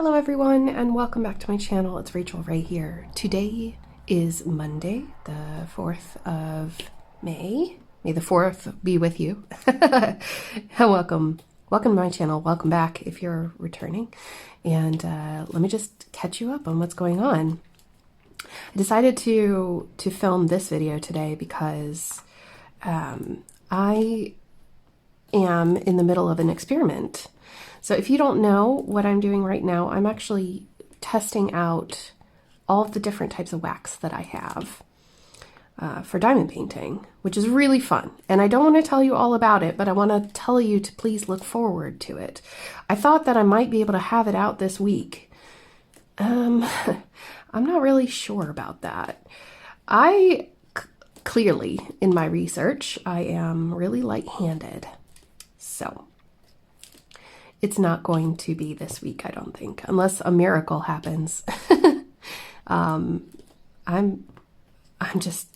Hello everyone and welcome back to my channel. It's Rachel Ray here. Today is Monday, the 4th of May. May the 4th be with you. Welcome to my channel. Welcome back if you're returning. And let me just catch you up on what's going on. I decided to film this video today because I am in the middle of an experiment. So if you don't know what I'm doing right now, I'm actually testing out all of the different types of wax that I have for diamond painting, which is really fun. And I don't want to tell you all about it, but I want to tell you to please look forward to it. I thought that I might be able to have it out this week. I'm not really sure about that. Clearly, in my research, I am really light-handed. So it's not going to be this week, I don't think, unless a miracle happens.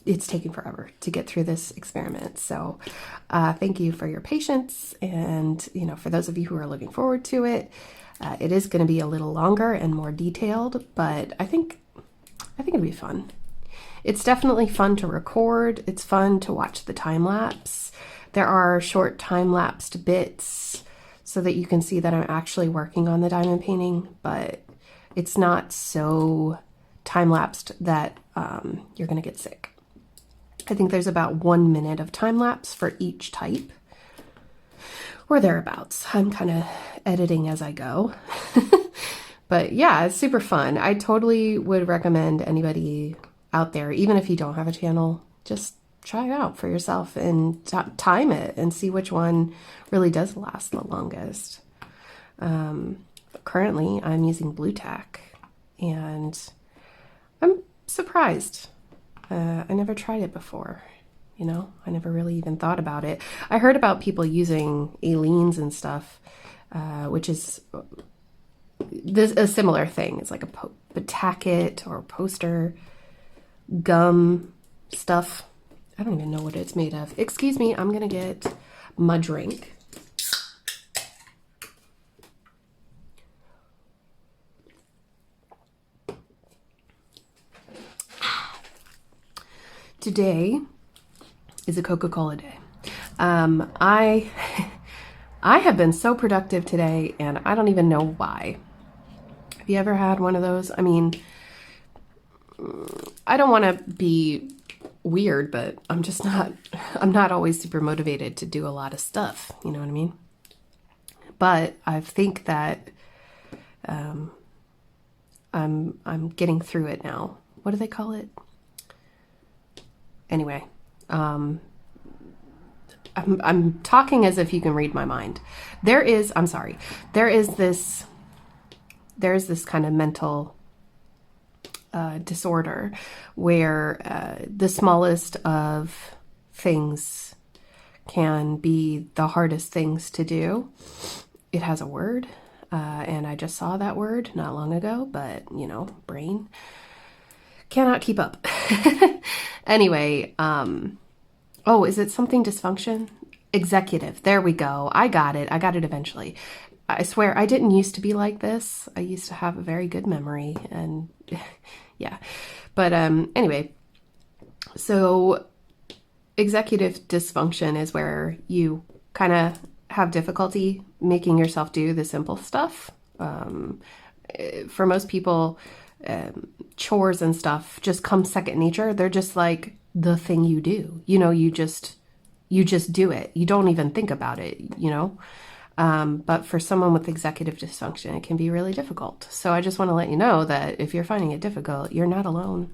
It's taking forever to get through this experiment. So thank you for your patience. And, for those of you who are looking forward to it, it is going to be a little longer and more detailed, but I think it'll be fun. It's definitely fun to record. It's fun to watch the time lapse. There are short time-lapsed bits so that you can see that I'm actually working on the diamond painting, but it's not so time-lapsed that you're going to get sick. I think there's about 1 minute of time-lapse for each type, or thereabouts. I'm kind of editing as I go. But yeah, it's super fun. I totally would recommend anybody out there, even if you don't have a channel, just try it out for yourself and time it and see which one really does last the longest. Currently, I'm using blue tack, and I'm surprised. I never tried it before. I never really even thought about it. I heard about people using Aleenes and stuff, which is a similar thing. It's like a tacket or poster gum stuff. I don't even know what it's made of. Excuse me, I'm gonna get my drink. Today is a Coca-Cola day. I have been so productive today, and I don't even know why. Have you ever had one of those? I mean, I don't want to be weird, but I'm not always super motivated to do a lot of stuff. You know what I mean? But I think that I'm getting through it now. What do they call it? Anyway, I'm talking as if you can read my mind. There is this kind of mental disorder where the smallest of things can be the hardest things to do. It has a word, and I just saw that word not long ago, but brain cannot keep up. Anyway, is it something dysfunction? Executive. There we go. I got it eventually. I swear I didn't used to be like this. I used to have a very good memory, and yeah. But anyway, so executive dysfunction is where you kind of have difficulty making yourself do the simple stuff. For most people, chores and stuff just come second nature. They're just like the thing you do. You just do it. You don't even think about it, But for someone with executive dysfunction, it can be really difficult. So I just want to let you know that if you're finding it difficult, you're not alone.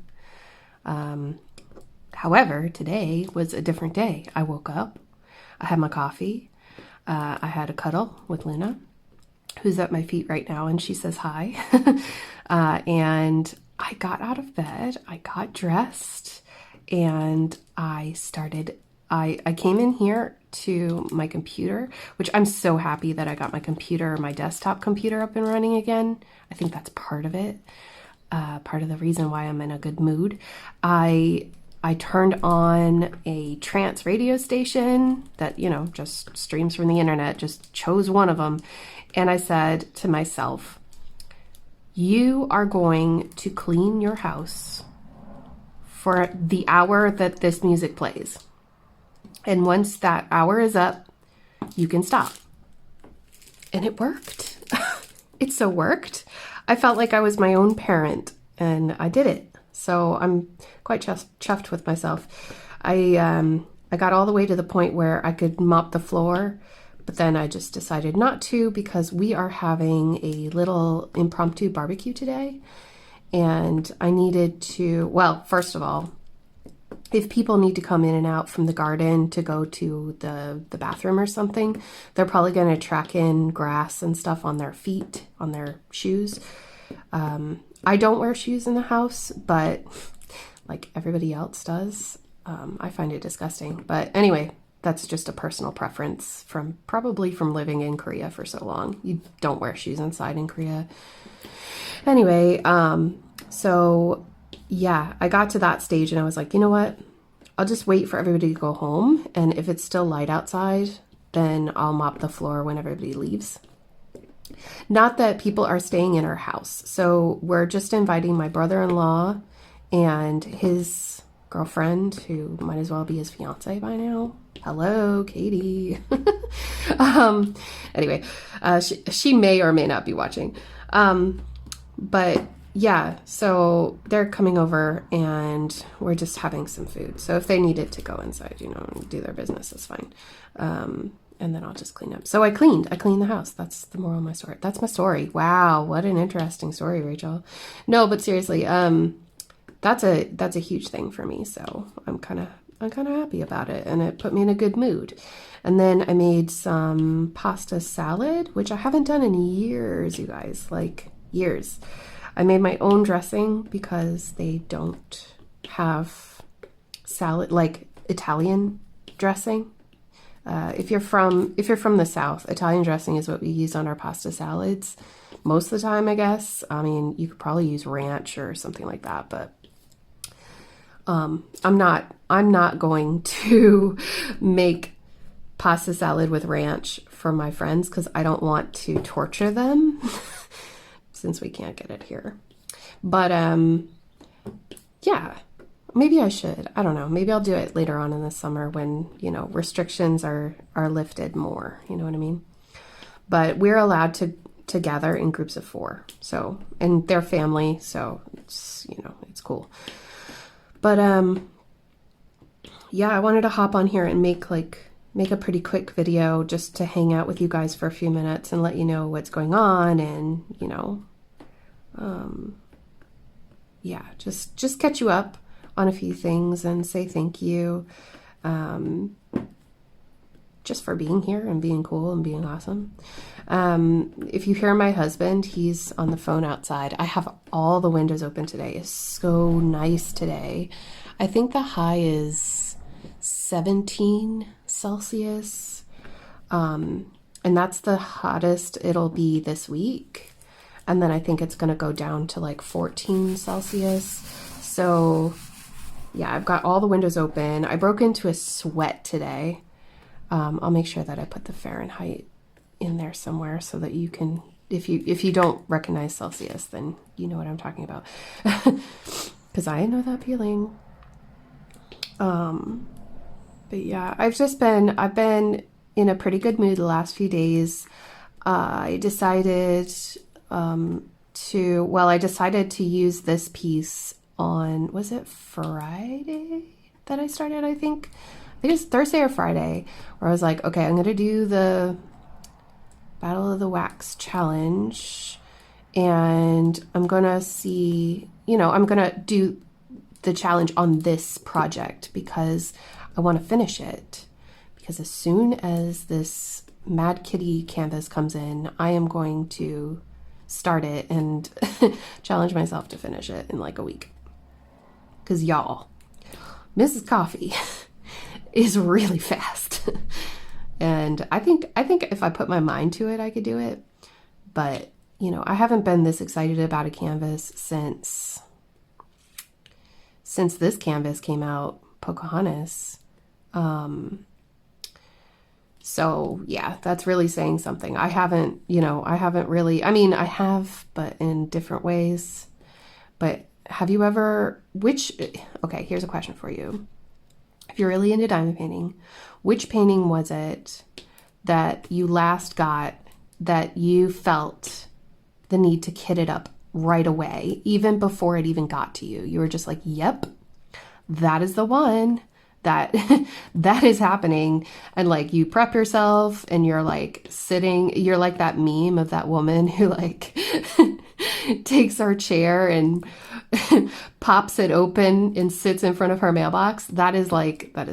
However, today was a different day. I woke up, I had my coffee, I had a cuddle with Luna, who's at my feet right now, and she says hi. And I got out of bed, I got dressed, and I came in here to my computer, which I'm so happy that I got my desktop computer up and running again. I think that's part of it. Part of the reason why I'm in a good mood. I turned on a trance radio station that, just streams from the internet, just chose one of them. And I said to myself, You are going to clean your house for the hour that this music plays. And once that hour is up, you can stop. And it worked. It so worked. I felt like I was my own parent, and I did it. So I'm quite chuffed with myself. I got all the way to the point where I could mop the floor, but then I just decided not to because we are having a little impromptu barbecue today. And I needed to, well, first of all, if people need to come in and out from the garden to go to the bathroom or something, they're probably going to track in grass and stuff on their feet, on their shoes. I don't wear shoes in the house, but like everybody else does. I find it disgusting. But anyway, that's just a personal preference probably from living in Korea for so long. You don't wear shoes inside in Korea. Anyway, so yeah, I got to that stage and I was like, you know what? I'll just wait for everybody to go home. And if it's still light outside, then I'll mop the floor when everybody leaves. Not that people are staying in our house. So we're just inviting my brother-in-law and his girlfriend, who might as well be his fiance by now. Hello, Katie. Anyway, she may or may not be watching. But yeah, so they're coming over and we're just having some food. So if they needed to go inside, and do their business, that's fine. And then I'll just clean up. So I cleaned the house. That's the moral of my story. That's my story. Wow. What an interesting story, Rachel. No, but seriously, that's a huge thing for me. So I'm kind of happy about it, and it put me in a good mood. And then I made some pasta salad, which I haven't done in years, you guys, like years. I made my own dressing because they don't have salad, like Italian dressing. If you're from the South, Italian dressing is what we use on our pasta salads most of the time, I guess. I mean, you could probably use ranch or something like that, but I'm not going to make pasta salad with ranch for my friends because I don't want to torture them since we can't get it here. But yeah, maybe I should. I don't know. Maybe I'll do it later on in the summer when, restrictions are lifted more. You know what I mean? But we're allowed to gather in groups of 4. So, and they're family, so it's, it's cool. But yeah, I wanted to hop on here and make a pretty quick video just to hang out with you guys for a few minutes and let you know what's going on, and yeah, just catch you up on a few things and say thank you just for being here and being cool and being awesome. If you hear my husband, he's on the phone outside. I have all the windows open today. It's so nice today. I think the high is 17 Celsius. And that's the hottest it'll be this week. And then I think it's going to go down to like 14 Celsius. So yeah, I've got all the windows open. I broke into a sweat today. I'll make sure that I put the Fahrenheit in there somewhere so that you can, if you don't recognize Celsius, then you know what I'm talking about. Because I know that feeling. But yeah, I've been in a pretty good mood the last few days. I decided to use this piece on, was it Friday that I started, I think it was Thursday or Friday, where I was like, okay, I'm going to do the Battle of the Wax challenge, and I'm going to see, I'm going to do the challenge on this project because I want to finish it. Because as soon as this Mad Kitty canvas comes in, I am going to start it and challenge myself to finish it in like a week. Because y'all, Mrs. Coffee is really fast. And I think if I put my mind to it, I could do it. But, I haven't been this excited about a canvas since this canvas came out, Pocahontas. So yeah, that's really saying something. I haven't, I haven't really, I mean, I have, but in different ways. But have you ever, okay, here's a question for you. If you're really into diamond painting, which painting was it that you last got that you felt the need to kit it up right away, even before it even got to you? You were just like, yep, that is the one. That is happening. And like you prep yourself and you're like sitting, you're like that meme of that woman who like takes her chair and pops it open and sits in front of her mailbox. That is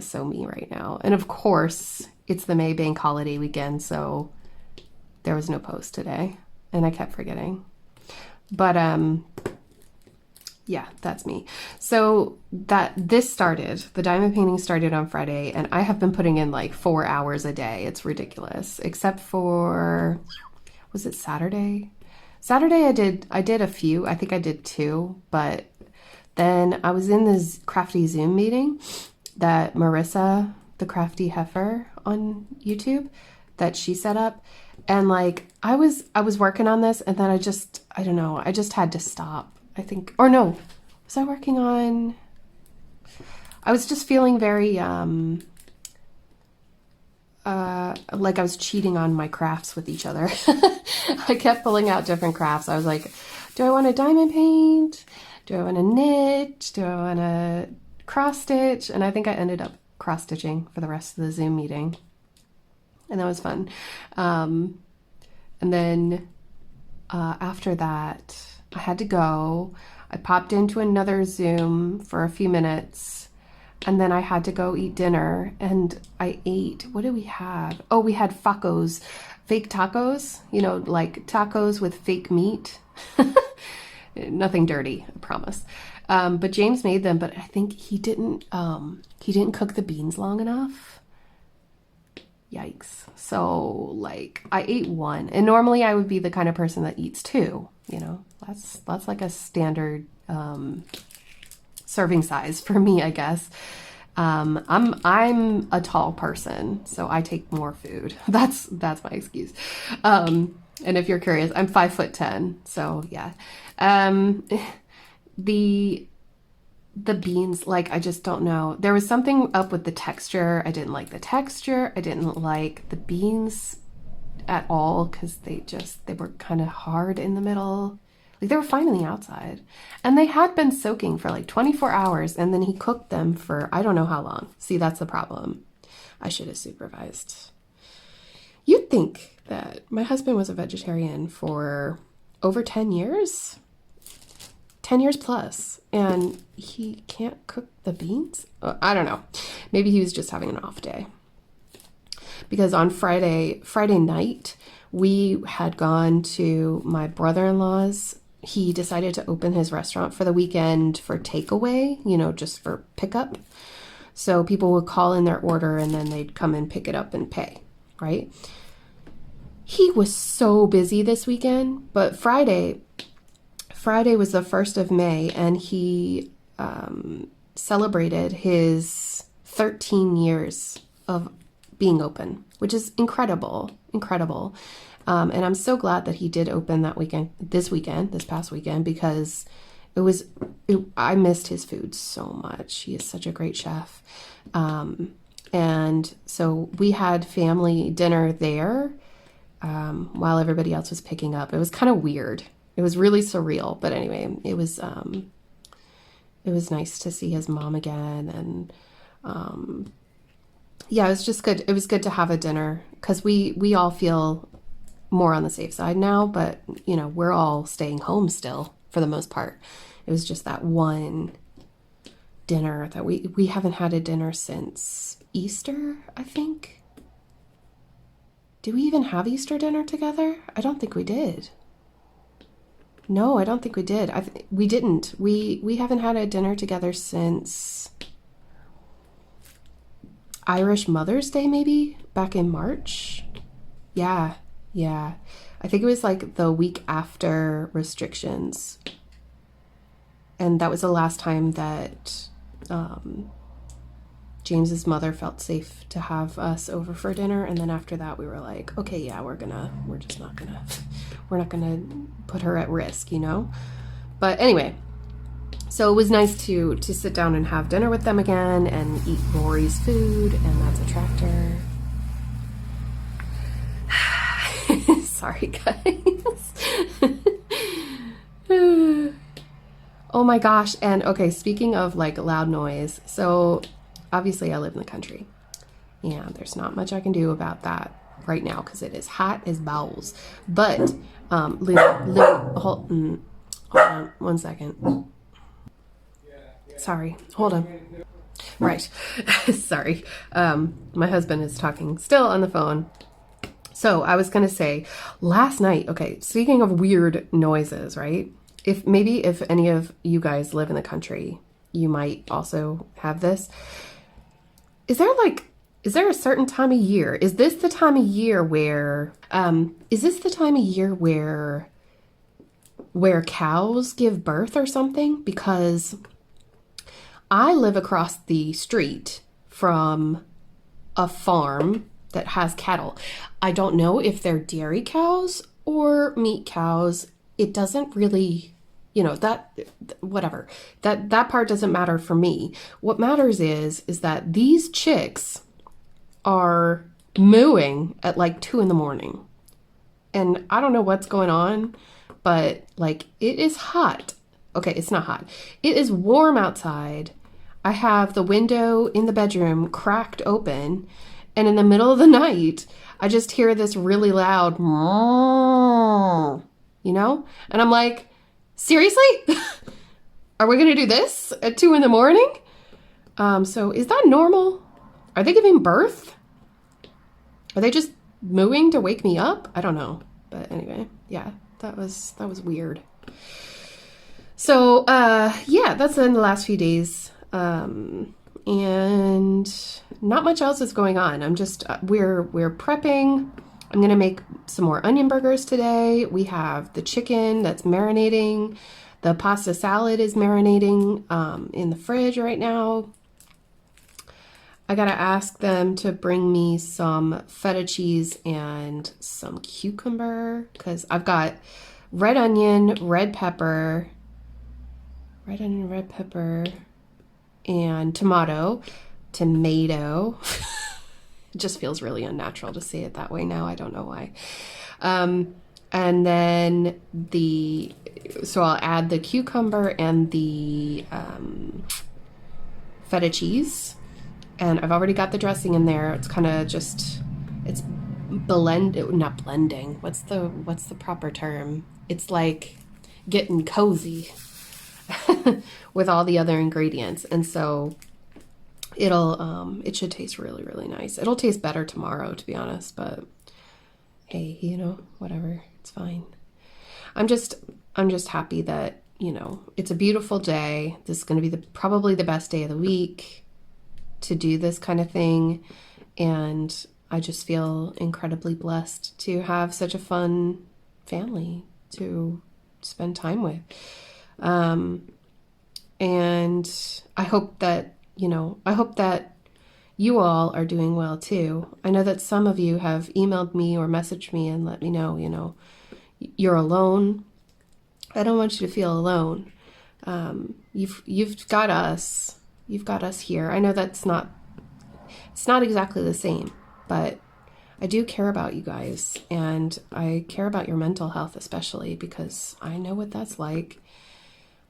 so me right now. And of course it's the May Bank holiday weekend, so there was no post today and I kept forgetting. But yeah, that's me. So the diamond painting started on Friday, and I have been putting in like 4 hours a day. It's ridiculous. Except for, was it Saturday? Saturday I did a few. I think I did 2, but then I was in this crafty Zoom meeting that Marissa, the crafty heifer on YouTube, that she set up. And like I was working on this, and then I don't know, I just had to stop. I think, or no, was I working on, I was just feeling very, like I was cheating on my crafts with each other. I kept pulling out different crafts. I was like, do I want to diamond paint? Do I want to knit? Do I want to cross stitch? And I think I ended up cross stitching for the rest of the Zoom meeting. And that was fun. And then after that, I had to go. I popped into another Zoom for a few minutes, and then I had to go eat dinner, and I ate, what did we have? Oh, we had facos, fake tacos, like tacos with fake meat. Nothing dirty, I promise. But James made them, but I think he didn't cook the beans long enough. Yikes. So like I ate 1, and normally I would be the kind of person that eats 2, that's like a standard serving size for me, I guess. I'm a tall person, so I take more food. That's my excuse. And if you're curious, I'm 5'10", so yeah. The beans, like, I just don't know. There was something up with the texture. I didn't like the texture. I didn't like the beans at all because they were kind of hard in the middle. Like, they were fine on the outside. And they had been soaking for like 24 hours, and then he cooked them for I don't know how long. See, that's the problem. I should have supervised. You'd think that my husband was a vegetarian for over 10 years. 10 years plus, and he can't cook the beans? I don't know. Maybe he was just having an off day. Because on Friday night, we had gone to my brother-in-law's. He decided to open his restaurant for the weekend for takeaway, just for pickup. So people would call in their order and then they'd come and pick it up and pay, right? He was so busy this weekend, but Friday was the 1st of May, and he celebrated his 13 years of being open, which is incredible. And I'm so glad that he did open this past weekend, because I missed his food so much. He is such a great chef. And so we had family dinner there while everybody else was picking up. It was kind of weird. It was really surreal, but anyway, it was nice to see his mom again, and yeah, it was just good. It was good to have a dinner, because we all feel more on the safe side now, but we're all staying home still for the most part. It was just that one dinner that we haven't had a dinner since Easter, I think. Did we even have Easter dinner together? I don't think we did. No, I don't think we did. We didn't. We haven't had a dinner together since Irish Mother's Day, maybe back in March. Yeah. I think it was like the week after restrictions, and that was the last time that James's mother felt safe to have us over for dinner, and then after that we were like, okay, yeah, we're not gonna put her at risk, you know? But anyway, so it was nice to sit down and have dinner with them again and eat Rory's food, and that's a tractor. Sorry, guys. Oh my gosh. And okay, speaking of like loud noise, so obviously I live in the country and there's not much I can do about that right now because it is hot as balls. But hold on 1 second. Sorry, hold on. Right. Sorry. My husband is talking still on the phone. So I was going to say last night, okay, speaking of weird noises, right? If any of you guys live in the country, you might also have this. Is there a certain time of year? Is this the time of year where cows give birth or something? Because I live across the street from a farm that has cattle. I don't know if they're dairy cows or meat cows. It doesn't really, whatever. That part doesn't matter for me. What matters is that these chicks are mooing at like 2 a.m. And I don't know what's going on, but like it is hot. Okay, it's not hot. It is warm outside. I have the window in the bedroom cracked open. And in the middle of the night, I just hear this really loud, And I'm like, seriously? Are we going to do this at 2 a.m? So is that normal? Are they giving birth? Are they just mooing to wake me up? I don't know. But anyway, yeah, that was weird. So, yeah, that's in the last few days. And not much else is going on. I'm just, we're prepping. I'm going to make some more onion burgers today. We have the chicken that's marinating. The pasta salad is marinating in the fridge right now. I got to ask them to bring me some feta cheese and some cucumber because I've got red onion, red pepper, and tomato. It just feels really unnatural to say it that way now. I don't know why. And then so I'll add the cucumber and the feta cheese. And I've already got the dressing in there. It's kind of just, it's not blending. What's the proper term? It's like getting cozy with all the other ingredients. And so it should taste really, really nice. It'll taste better tomorrow, to be honest, but hey, whatever, it's fine. I'm just happy that, it's a beautiful day. This is going to be probably the best day of the week to do this kind of thing. And I just feel incredibly blessed to have such a fun family to spend time with. And I hope that you all are doing well too. I know that some of you have emailed me or messaged me and let me know, you're alone. I don't want you to feel alone. You've got us. You've got us here. I know it's not exactly the same, but I do care about you guys, and I care about your mental health especially because I know what that's like.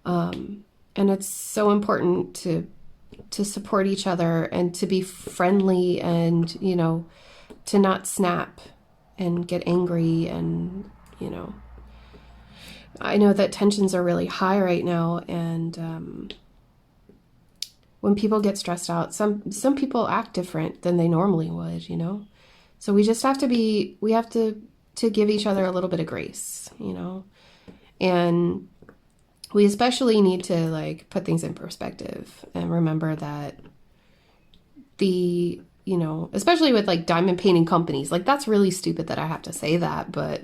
And it's so important to support each other and to be friendly and, to not snap and get angry. And, I know that tensions are really high right now. And when people get stressed out, some people act different than they normally would, So we just have to to give each other a little bit of grace, and we especially need to put things in perspective and remember that especially with diamond painting companies, that's really stupid that I have to say that, but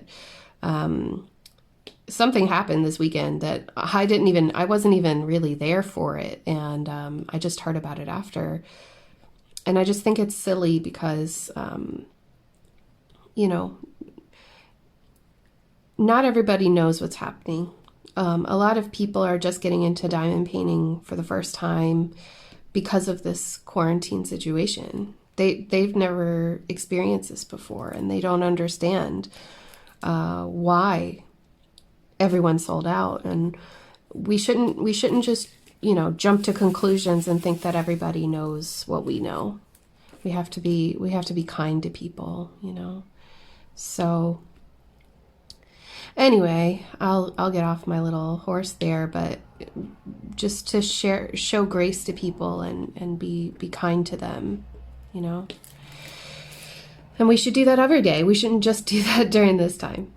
something happened this weekend that I wasn't even really there for it. And I just heard about it after. And I just think it's silly because, you know, not everybody knows what's happening. A lot of people are just getting into diamond painting for the first time because of this quarantine situation. They've never experienced this before, and they don't understand why everyone's sold out. And we shouldn't just, you know, jump to conclusions and think that everybody knows what we know. We have to be kind to people, you know. So anyway, I'll get off my little horse there, but just to show grace to people and be kind to them, you know. And we should do that every day. We shouldn't just do that during this time.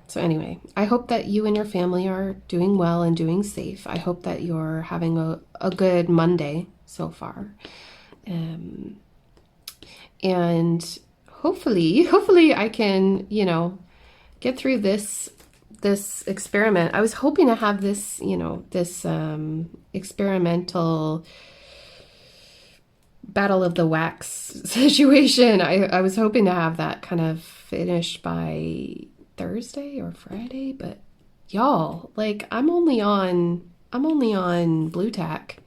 So anyway, I hope that you and your family are doing well and doing safe. I hope that you're having a good Monday so far. And hopefully I can, you know, get through this experiment. I was hoping to have this, you know, this experimental Battle of the Wax situation. I was hoping to have that kind of finished by Thursday or Friday, but y'all, like, I'm only on blue tack.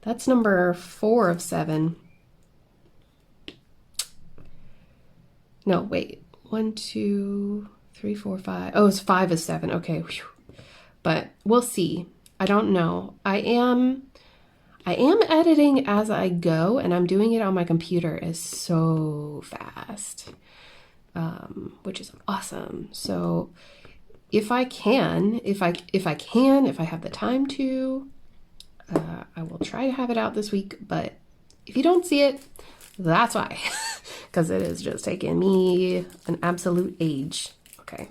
That's number 4 of 7. No, wait. 1, 2, 3, 4, 5. Oh, it's 5 of 7. Okay. Whew. But we'll see. I don't know. I am editing as I go, and I'm doing it on my computer is so fast, which is awesome. So if I have the time to, I will try to have it out this week. But if you don't see it, that's why, because it is just taking me an absolute age. Okay.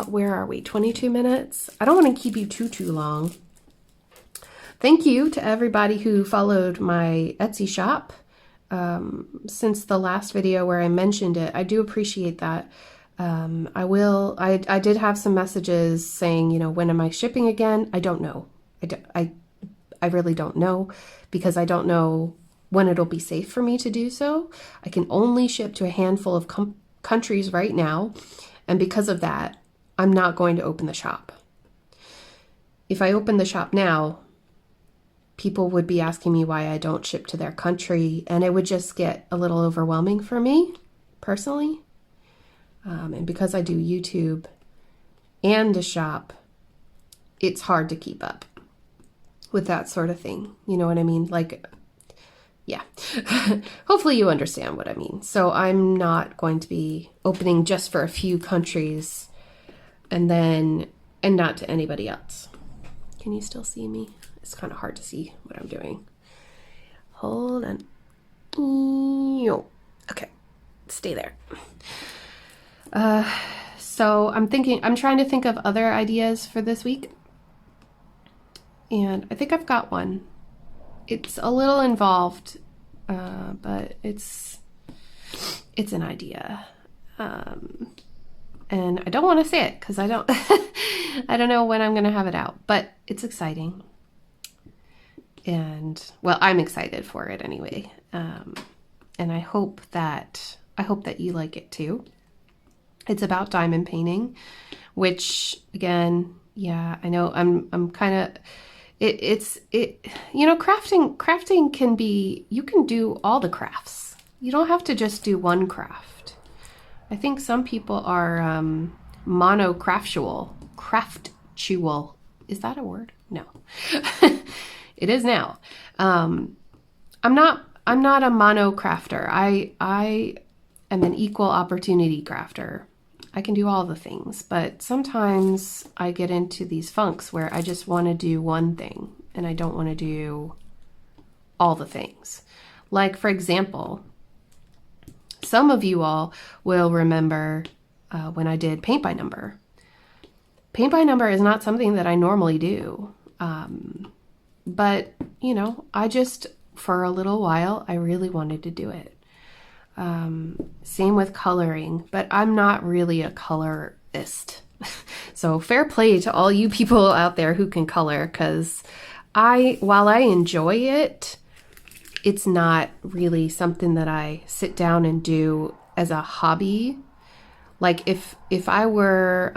Where are we? 22 minutes? I don't want to keep you too long. Thank you to everybody who followed my Etsy shop since the last video where I mentioned it. I do appreciate that. I did have some messages saying, you know, when am I shipping again? I don't know. I really don't know, because I don't know when it'll be safe for me to do so. I can only ship to a handful of countries right now, and because of that, I'm not going to open the shop. If I open the shop now, people would be asking me why I don't ship to their country, and it would just get a little overwhelming for me personally. And because I do YouTube and a shop, it's hard to keep up with that sort of thing. You know what I mean? Like, yeah. Hopefully you understand what I mean. So I'm not going to be opening just for a few countries and not to anybody else. Can you still see me? It's kind of hard to see what I'm doing. Hold on. Okay, stay there. So I'm trying to think of other ideas for this week. And I think I've got one. It's a little involved, but it's an idea. And I don't want to say it because I don't know when I'm going to have it out, but it's exciting. And well, I'm excited for it anyway. And I hope that you like it too. It's about diamond painting, which again, yeah, I know I'm kind of, you know, crafting can be, you can do all the crafts. You don't have to just do one craft. I think some people are craftual. Is that a word? No. It is now. I'm not a mono crafter. I am an equal opportunity crafter. I can do all the things, but sometimes I get into these funks where I just want to do one thing and I don't want to do all the things. Like, for example, some of you all will remember when I did paint by number. Paint by number is not something that I normally do. But, you know, for a little while, I really wanted to do it. Same with coloring, but I'm not really a colorist. So fair play to all you people out there who can color, because while I enjoy it, it's not really something that I sit down and do as a hobby. Like if I were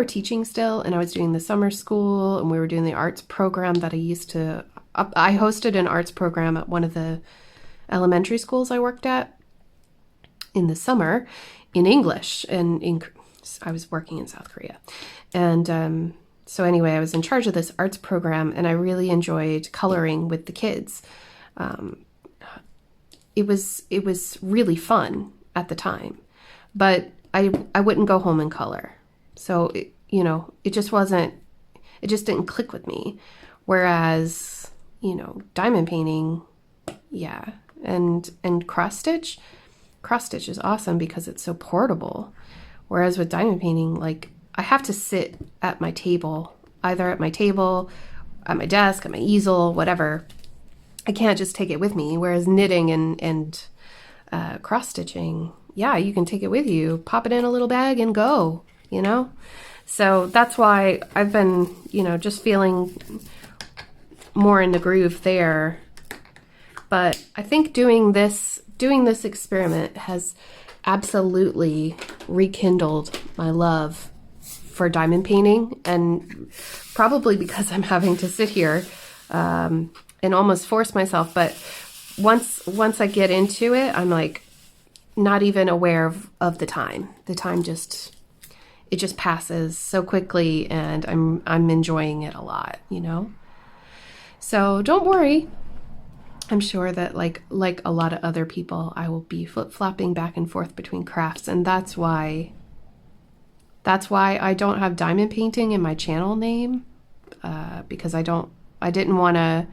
teaching still and I was doing the summer school and we were doing the arts program that I hosted an arts program at one of the elementary schools I worked at in the summer in English, and I was working in South Korea. And so anyway, I was in charge of this arts program and I really enjoyed coloring with the kids. It was really fun at the time, but I wouldn't go home and color. So, it just didn't click with me. Whereas, diamond painting, yeah. And cross stitch is awesome because it's so portable. Whereas with diamond painting, like I have to sit at my table, either at my table, at my desk, at my easel, whatever. I can't just take it with me. Whereas knitting and cross stitching, yeah, you can take it with you, pop it in a little bag and go, So that's why I've been, just feeling more in the groove there. But I think doing this experiment has absolutely rekindled my love for diamond painting, and probably because I'm having to sit here and almost force myself. But once I get into it, I'm like not even aware of the time. The time just passes so quickly, and I'm enjoying it a lot, So don't worry. I'm sure that like a lot of other people, I will be flip-flopping back and forth between crafts, and that's why I don't have diamond painting in my channel name, because I didn't want to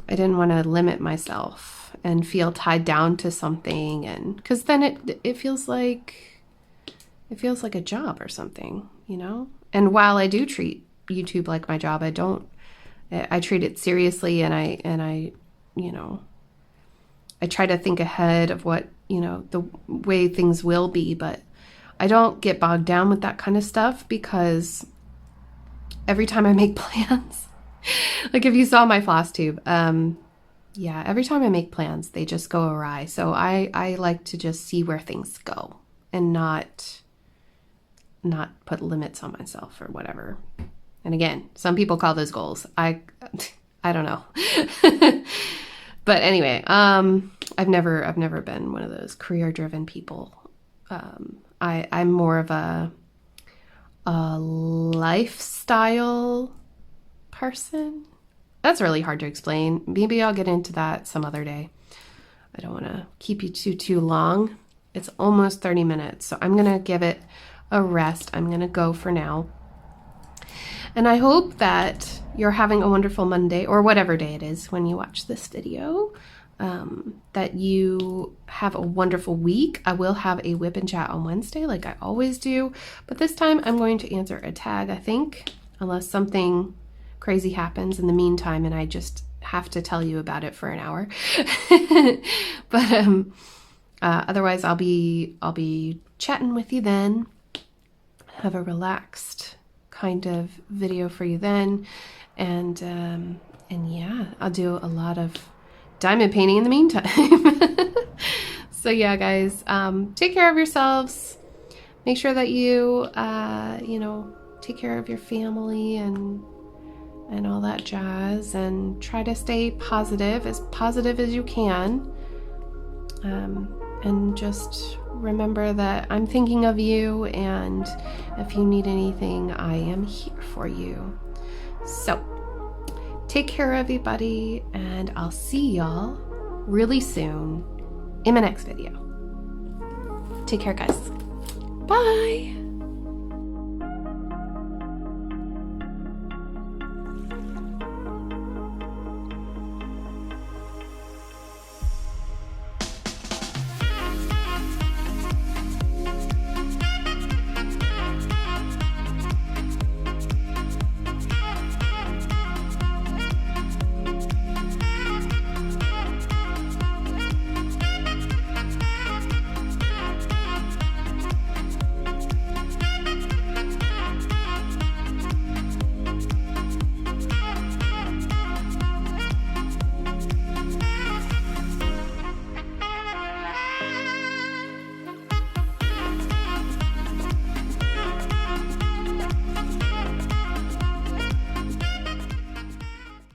limit myself and feel tied down to something, and because then it feels like a job or something, And while I do treat YouTube like my job, I treat it seriously, and I try to think ahead of what, the way things will be, but I don't get bogged down with that kind of stuff, because every time I make plans, like if you saw my floss tube, every time I make plans, they just go awry. So I like to just see where things go and not put limits on myself or whatever. And again, some people call those goals. I don't know. But anyway, I've never been one of those career-driven people. I'm more of a lifestyle person. That's really hard to explain. Maybe I'll get into that some other day. I don't want to keep you too long. It's almost 30 minutes, so I'm going to give it a rest. I'm going to go for now. And I hope that you're having a wonderful Monday, or whatever day it is when you watch this video, that you have a wonderful week. I will have a whip and chat on Wednesday like I always do, but this time I'm going to answer a tag, I think, unless something crazy happens in the meantime and I just have to tell you about it for an hour. But otherwise I'll be chatting with you then. Have a relaxed kind of video for you then, and yeah, I'll do a lot of diamond painting in the meantime. So yeah, guys, take care of yourselves. Make sure that you take care of your family and all that jazz, and try to stay positive as you can, and just remember that I'm thinking of you, and if you need anything, I am here for you. So take care, everybody, and I'll see y'all really soon in my next video. Take care, guys. Bye.